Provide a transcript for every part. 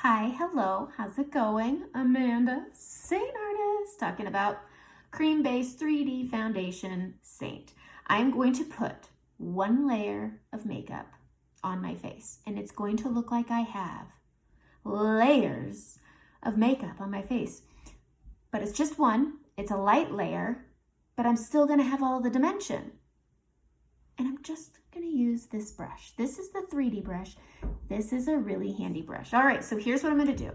Hi, hello, how's it going? Amanda, Seint artist, talking about cream-based 3D foundation Seint. I'm going to put one layer of makeup on my face, and it's going to look like I have layers of makeup on my face. But it's just one, it's a light layer, but I'm still gonna have all the dimension. And I'm just gonna use this brush. This is the 3D brush. This is a really handy brush. All right, so here's what I'm gonna do.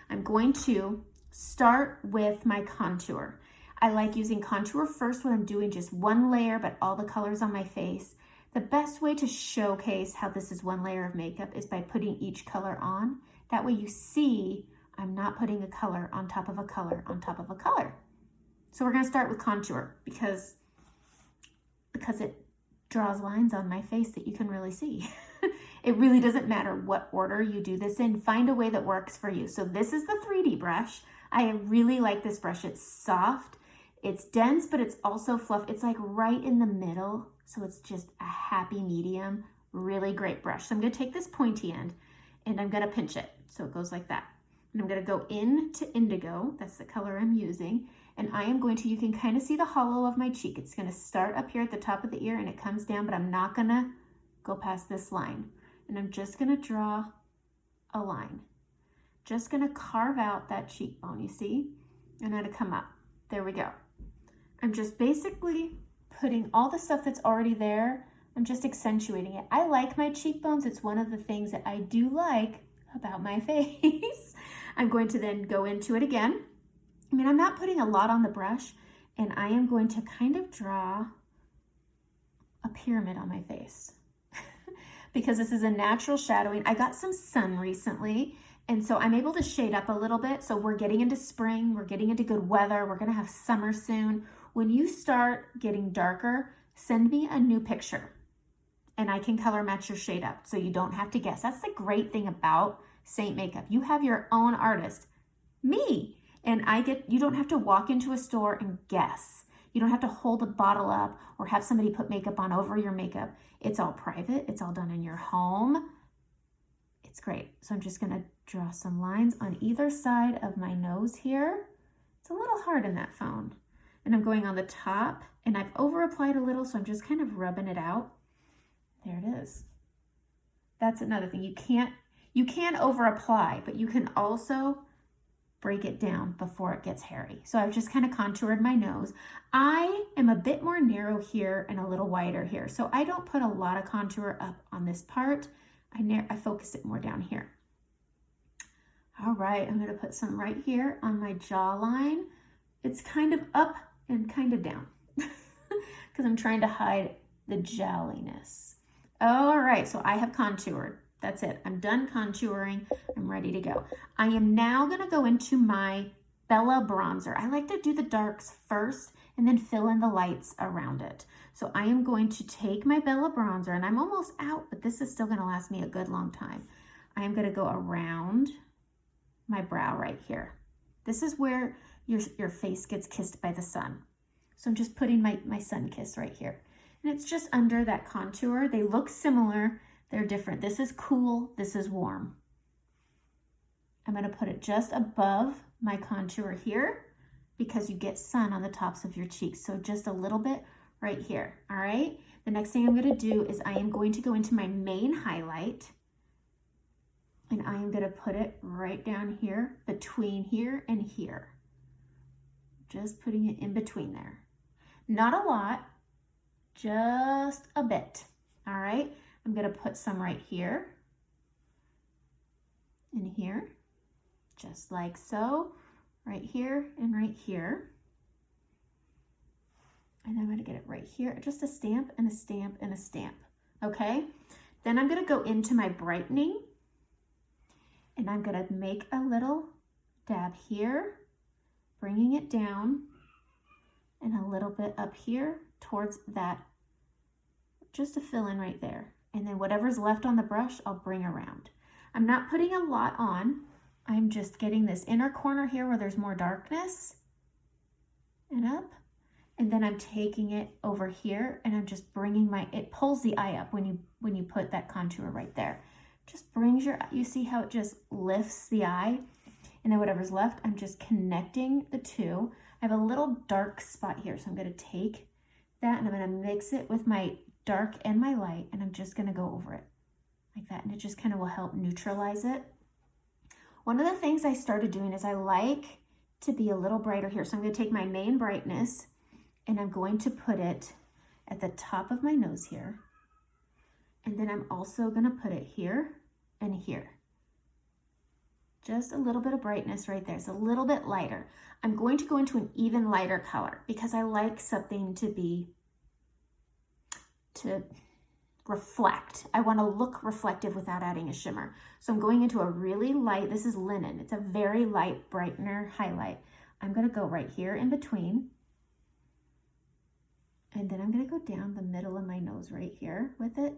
I'm going to start with my contour. I like using contour first when I'm doing just one layer, but all the colors on my face. The best way to showcase how this is one layer of makeup is by putting each color on. That way you see I'm not putting a color on top of a color on top of a color. So we're gonna start with contour because it draws lines on my face that you can really see. It really doesn't matter what order you do this in. Find a way that works for you. So this is the 3D brush. I really like this brush. It's soft, it's dense, but it's also fluff. It's like right in the middle. So it's just a happy medium, really great brush. So I'm gonna take this pointy end and I'm gonna pinch it. So it goes like that. And I'm gonna go into indigo, that's the color I'm using. And I am going to, you can kind of see the hollow of my cheek. It's gonna start up here at the top of the ear and it comes down, but I'm not gonna go past this line. And I'm just gonna draw a line. Just gonna carve out that cheekbone, you see? And then to come up, there we go. I'm just basically putting all the stuff that's already there, I'm just accentuating it. I like my cheekbones. It's one of the things that I do like about my face. I'm going to then go into it again. I mean, I'm not putting a lot on the brush, and I am going to kind of draw a pyramid on my face because this is a natural shadowing. I got some sun recently, and so I'm able to shade up a little bit. So we're getting into spring, we're getting into good weather, we're gonna have summer soon. When you start getting darker, send me a new picture and I can color match your shade up so you don't have to guess. That's the great thing about Seint Makeup. You have your own artist, me. And you don't have to walk into a store and guess. You don't have to hold a bottle up or have somebody put makeup on over your makeup. It's all private. It's all done in your home. It's great. So I'm just gonna draw some lines on either side of my nose here. It's a little hard in that phone. And I'm going on the top and I've over applied a little, so I'm just kind of rubbing it out. There it is. That's another thing. You can over apply, but you can also break it down before it gets hairy. So I've just kind of contoured my nose. I am a bit more narrow here and a little wider here. So I don't put a lot of contour up on this part. I focus it more down here. All right, I'm gonna put some right here on my jawline. It's kind of up and kind of down because I'm trying to hide the jowliness. All right, so I have contoured. That's it. I'm done contouring. I'm ready to go. I am now going to go into my Bella bronzer. I like to do the darks first and then fill in the lights around it. So I am going to take my Bella bronzer, and I'm almost out, but this is still going to last me a good long time. I am going to go around my brow right here. This is where your face gets kissed by the sun. So I'm just putting my sun kiss right here. And it's just under that contour. They look similar. They're different. This is cool, this is warm. I'm gonna put it just above my contour here because you get sun on the tops of your cheeks. So just a little bit right here, all right? The next thing I'm gonna do is I am going to go into my main highlight and I am gonna put it right down here, between here and here. Just putting it in between there. Not a lot, just a bit, all right? I'm gonna put some right here and here, just like so, right here and right here. And I'm gonna get it right here, just a stamp and a stamp and a stamp, okay? Then I'm gonna go into my brightening and I'm gonna make a little dab here, bringing it down and a little bit up here towards that, just to fill in right there. And then whatever's left on the brush, I'll bring around. I'm not putting a lot on. I'm just getting this inner corner here where there's more darkness and up. And then I'm taking it over here and I'm just bringing it pulls the eye up when you put that contour right there. just brings you see how it just lifts the eye? And then whatever's left, I'm just connecting the two. I have a little dark spot here, so I'm gonna take that and I'm gonna mix it with my dark and my light, and I'm just gonna go over it like that, and it just kind of will help neutralize it. One of the things I started doing is I like to be a little brighter here. So I'm gonna take my main brightness and I'm going to put it at the top of my nose here. And then I'm also gonna put it here and here. Just a little bit of brightness right there. It's a little bit lighter. I'm going to go into an even lighter color because I like something to reflect. I want to look reflective without adding a shimmer. So I'm going into a really light, this is linen. It's a very light brightener highlight. I'm going to go right here in between. And then I'm going to go down the middle of my nose right here with it.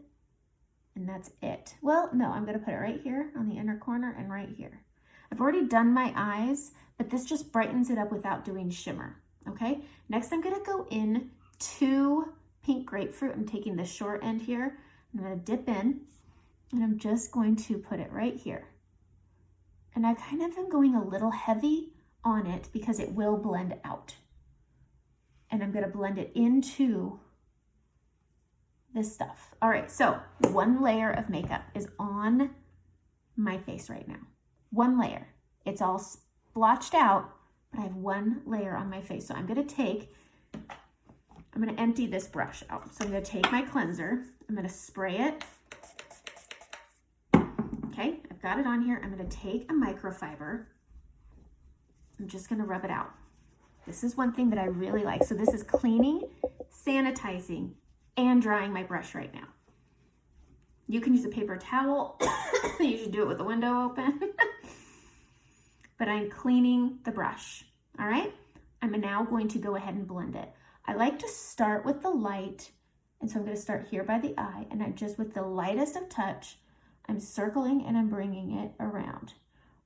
And that's it. Well, no, I'm going to put it right here on the inner corner and right here. I've already done my eyes, but this just brightens it up without doing shimmer. Okay. Next, I'm going to go in to pink grapefruit. I'm taking the short end here. I'm going to dip in and I'm just going to put it right here. And I kind of am going a little heavy on it because it will blend out. And I'm going to blend it into this stuff. All right, so one layer of makeup is on my face right now. One layer. It's all splotched out, but I have one layer on my face. So I'm going to empty this brush out. So I'm going to take my cleanser. I'm going to spray it. Okay, I've got it on here. I'm going to take a microfiber. I'm just going to rub it out. This is one thing that I really like. So this is cleaning, sanitizing, and drying my brush right now. You can use a paper towel. You should do it with the window open. But I'm cleaning the brush. All right, I'm now going to go ahead and blend it. I like to start with the light, and so I'm going to start here by the eye, and I'm just with the lightest of touch, I'm circling and I'm bringing it around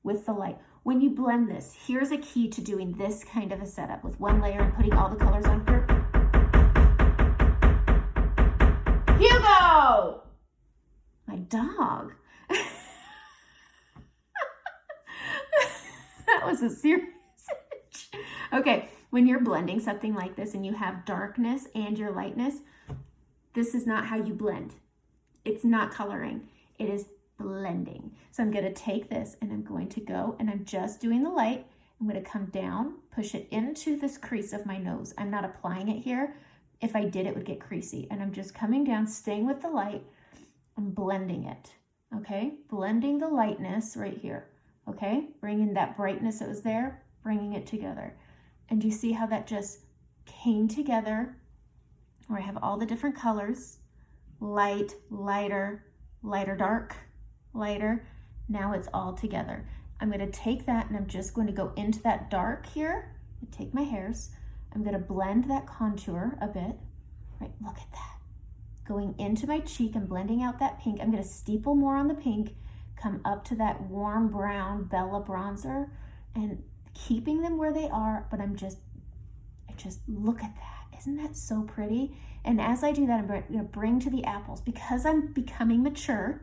with the light. When you blend this, here's a key to doing this kind of a setup with one layer and putting all the colors on here. Hugo! My dog. That was a serious itch. Okay, when you're blending something like this and you have darkness and your lightness, this is not how you blend. It's not coloring. It is blending. So I'm going to take this and I'm going to go and I'm just doing the light. I'm going to come down, push it into this crease of my nose. I'm not applying it here. If I did, it would get creasy. And I'm just coming down, staying with the light. I'm blending it. Okay, blending the lightness right here. Okay, bringing that brightness that was there, bringing it together. And do you see how that just came together? Where I have all the different colors, light, lighter, lighter, dark, lighter. Now it's all together. I'm going to take that and I'm just going to go into that dark here. Take my hairs. I'm going to blend that contour a bit. Right, look at that. Going into my cheek and blending out that pink. I'm going to steeple more on the pink, come up to that warm brown Bella bronzer and keeping them where they are, but I just look at that. Isn't that so pretty? And as I do that, I'm going to bring to the apples. Because I'm becoming mature,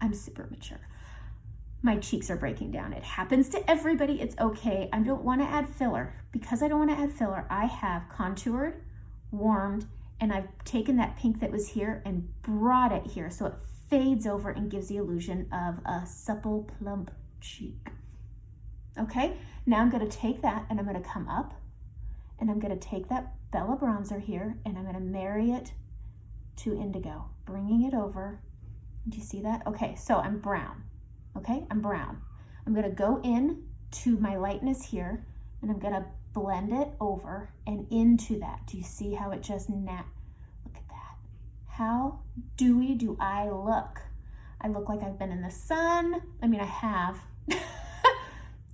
I'm super mature. My cheeks are breaking down. It happens to everybody. It's okay. I don't want to add filler. Because I don't want to add filler, I have contoured, warmed, and I've taken that pink that was here and brought it here so it fades over and gives the illusion of a supple, plump cheek. Okay, now I'm going to take that and I'm going to come up and I'm going to take that Bella bronzer here and I'm going to marry it to indigo, bringing it over. Do you see that? Okay, so I'm brown. Okay, I'm brown. I'm going to go in to my lightness here and I'm going to blend it over and into that. Do you see how it just look at that? How dewy do I look? I look like I've been in the sun. I mean, I have.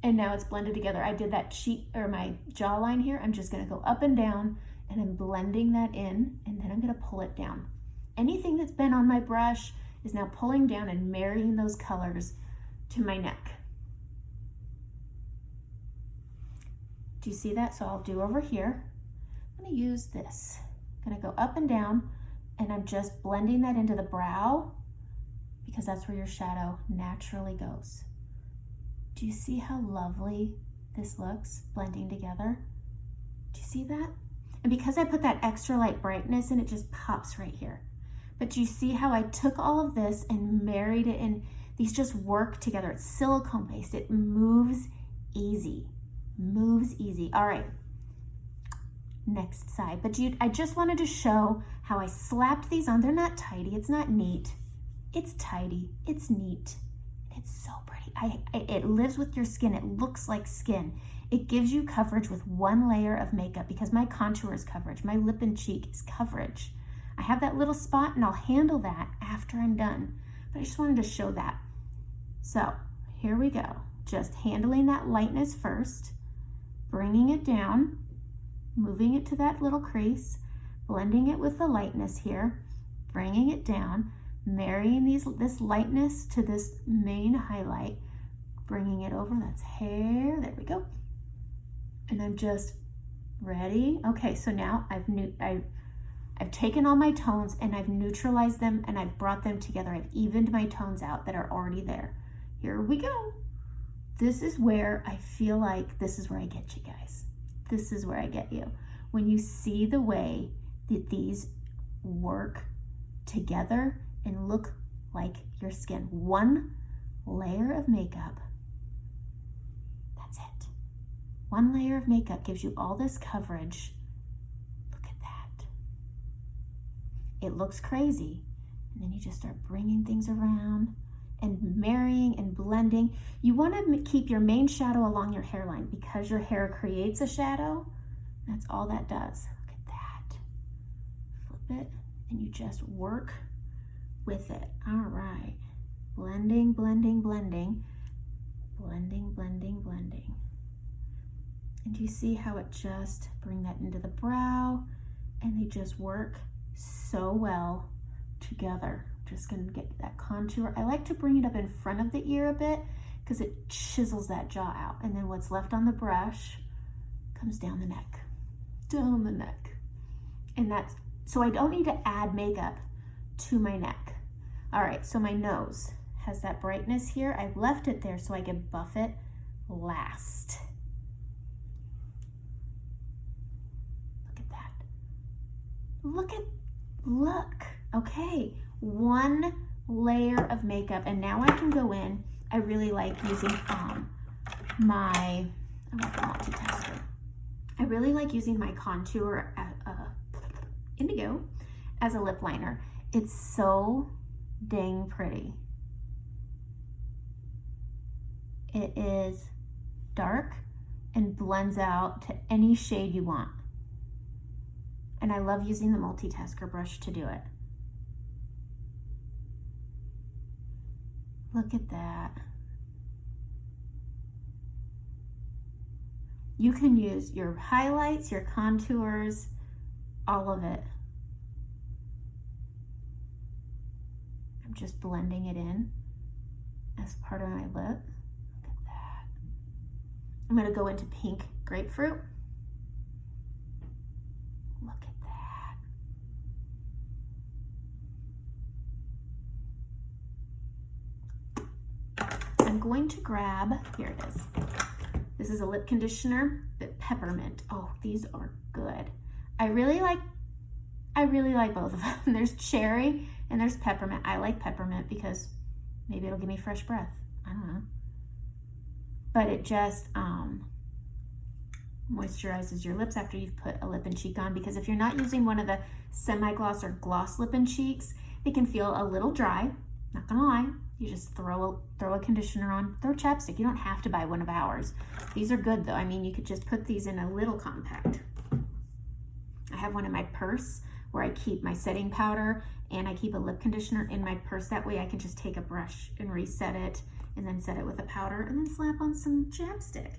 And now it's blended together. I did that cheek or my jawline here. I'm just gonna go up and down and I'm blending that in and then I'm gonna pull it down. Anything that's been on my brush is now pulling down and marrying those colors to my neck. Do you see that? So I'll do over here. I'm gonna use this. I'm gonna go up and down and I'm just blending that into the brow because that's where your shadow naturally goes. Do you see how lovely this looks blending together? Do you see that? And because I put that extra light brightness in, it just pops right here. But do you see how I took all of this and married it, and these just work together? It's silicone based. It moves easy. Moves easy. All right. Next side. But I just wanted to show how I slapped these on. They're not tidy. It's not neat. It's tidy. It's neat. It's so pretty. It lives with your skin. It looks like skin. It gives you coverage with one layer of makeup, because my contour is coverage. My lip and cheek is coverage. I have that little spot, and I'll handle that after I'm done. But I just wanted to show that. So here we go. Just handling that lightness first, bringing it down, moving it to that little crease, blending it with the lightness here, bringing it down, marrying this lightness to this main highlight, bringing it over. That's hair. There we go. And I'm just ready. Okay, so now I've taken all my tones and I've neutralized them and I've brought them together. I've evened my tones out that are already there. Here we go. This is where I feel like this is where I get you guys. This is where I get you. When you see the way that these work together and look like your skin. One layer of makeup. That's it. One layer of makeup gives you all this coverage. Look at that. It looks crazy. And then you just start bringing things around and marrying and blending. You want to keep your main shadow along your hairline, because your hair creates a shadow. That's all that does. Look at that. Flip it and you just work with it. All right. Blending, blending, blending. Blending, blending, blending. And do you see how it just bring that into the brow, and they just work so well together. Just gonna get that contour. I like to bring it up in front of the ear a bit because it chisels that jaw out. And then what's left on the brush comes down the neck, down the neck. And that's, so I don't need to add makeup to my neck. All right, so my nose has that brightness here. I've left it there so I can buff it last. Look at that. Look. Okay, one layer of makeup, and now I can go in. I really like using my multitasker. I really like using my contour indigo as a lip liner. It's so dang pretty. It is dark and blends out to any shade you want. And I love using the multitasker brush to do it. Look at that. You can use your highlights, your contours, all of it. I'm just blending it in as part of my lip. Look at that. I'm going to go into pink grapefruit. Look at that. I'm going to grab, here it is. This is a lip conditioner, but peppermint. Oh, these are good. I really like both of them. There's cherry and there's peppermint. I like peppermint because maybe it'll give me fresh breath. I don't know. But it just moisturizes your lips after you've put a lip and cheek on, because if you're not using one of the semi-gloss or gloss lip and cheeks, they can feel a little dry. Not gonna lie. You just throw a conditioner on, throw chapstick. You don't have to buy one of ours. These are good though. I mean, you could just put these in a little compact. I have one in my purse where I keep my setting powder, and I keep a lip conditioner in my purse. That way I can just take a brush and reset it, and then set it with a powder, and then slap on some chapstick.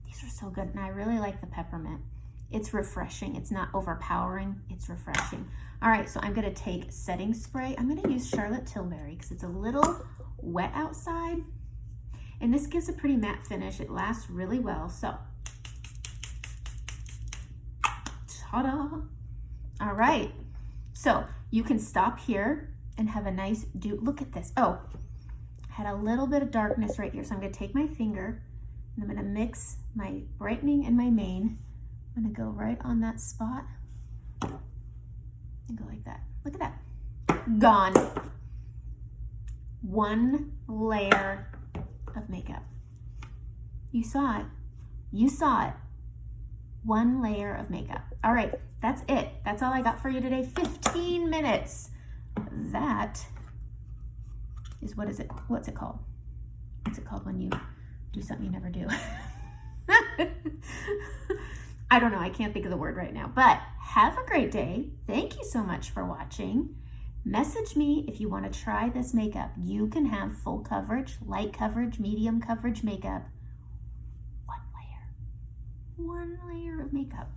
These are so good, and I really like the peppermint. It's refreshing. It's not overpowering. It's refreshing. All right, so I'm going to take setting spray. I'm going to use Charlotte Tilbury because it's a little wet outside. And this gives a pretty matte finish. It lasts really well. So, ta-da. All right. So you can stop here and have a nice dew. Look at this. Oh, I had a little bit of darkness right here. So I'm gonna take my finger and I'm gonna mix my brightening and my main. I'm gonna go right on that spot and go like that. Look at that. Gone. One layer of makeup. You saw it. You saw it. One layer of makeup. All right, that's it. That's all I got for you today. 15 minutes. That is, what is it? What's it called? What's it called when you do something you never do? I don't know. I can't think of the word right now, but have a great day. Thank you so much for watching. Message me if you want to try this makeup. You can have full coverage, light coverage, medium coverage makeup. One layer of makeup.